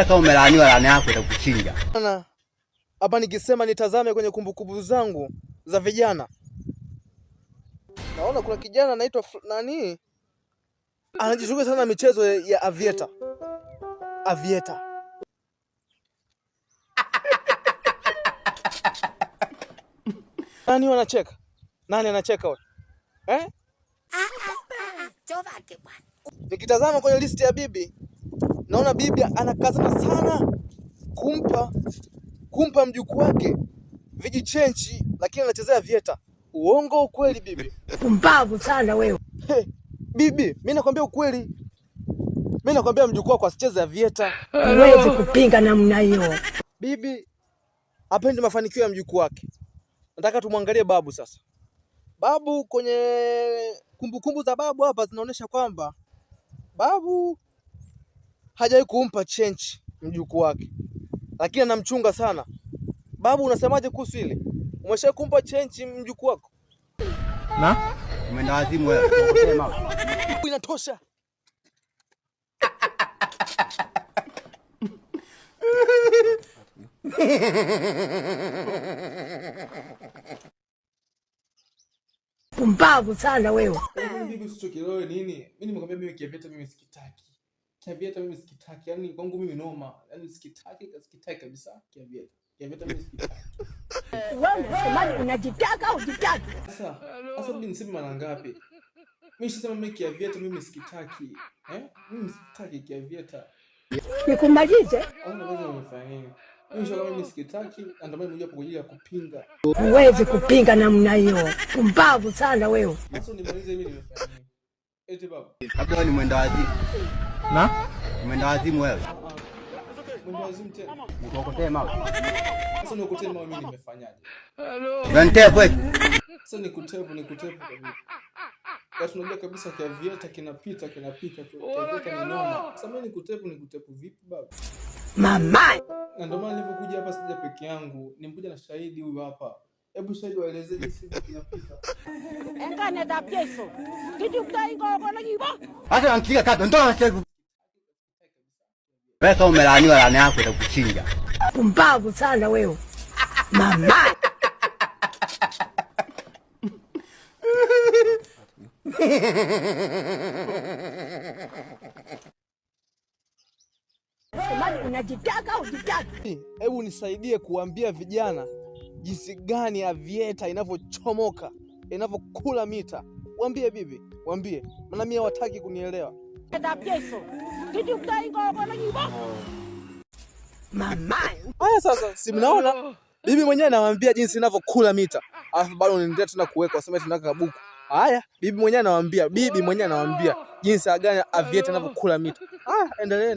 Weka umelaaniwa, laana yako itakuchinja. Hapa nikisema nitazame kwenye kumbukumbu zangu za vijana. Naona kuna kijana anaitwa nani? Anajishughulisha sana na michezo ya avieta. Avieta. Nani wanacheka? Nani anacheka wewe? Nikitazama kwenye listi ya bibi, naona bibi anakazana sana kumpa mjukuu wake vijichenchi, lakini anachezea vieta. Uongo ukweli bibi? Pumbavu sana wewe. Bibi, mimi nakwambia ukweli. Mimi nakwambia mjukuu wako asicheze vieta. Huwezi kupinga namna hiyo. Bibi hapendi mafanikio ya mjukuu wake. Nataka tumwangalie babu sasa. Babu, kwenye kumbukumbu za babu hapa zinaonyesha kwamba babu hajawahi kumpa chenchi mjukuu wake, lakini anamchunga sana. Babu, unasemaje kuhusu hili? Umesha kumpa chenchi mjukuu wako? Na? Umeenda wazimu wewe. Unasema inatosha. Pumbavu sana wewe. Bibi usichokielewe nini? Mimi nimekwambia mimi kiaveta mimi sikitaki. Kiaveta mimi sikitaki. Yaani kwangu mimi noma. Yaani sikitaki kabisa kiaveta. Kiaveta mimi sikitaki. Wewe unasemaje, unajitaka au hujitaki? Sasa bibi niseme mara ngapi? Mimi sisema mimi kiaveta mimi sikitaki. Mimi sikitaki kiaveta. Nikumalize? Unaweza unifanya nini? Mimi sikitaki, ndio maana nimekuja kwa ajili ya kupinga. Huwezi kupinga namna hiyo. Pumbavu sana wewe. Sasa nimalize mimi nimefanya nini? Eti baba. labda ni mwenda wazimu. Na? Mwenda wazimu wewe. Mwenda wazimu tena. Nikokotee mawe. Sasa nikokotee mawe mimi nimefanyaje? Unanitea kweli? Sasa nikutepu kabisa. Kwa tunajua kabisa kiavieta kinapita tu. Kiavieta ni noma. Sasa mimi nikutepu vipi baba? Mama. Na ndio maana nilipokuja hapa sija peke yangu, nimekuja na shahidi huyu hapa. Hebu shahidi waelezee jinsi kinapita. Engane da pieso. Kitu mtaingo kwa njibo. Hata ankiga kato, ndio anacheka. Weka umelaaniwa, laana yako itakuchinja. Pumbavu sana wewe. Mama. Unajitaka au hujitaki? Hebu nisaidie kuambia vijana jinsi gani avieta inavyochomoka, inavyokula mita. Waambie bibi, waambie. Maana mimi hawataki kunielewa. Mama. Haya sasa, si mnaona? Bibi mwenyewe anawaambia jinsi inavyokula mita. Alafu bado unaendelea tena kuweka useme tunaka kabuku. Haya, bibi mwenyewe anawaambia jinsi gani avieta inavyokula mita. Endelee.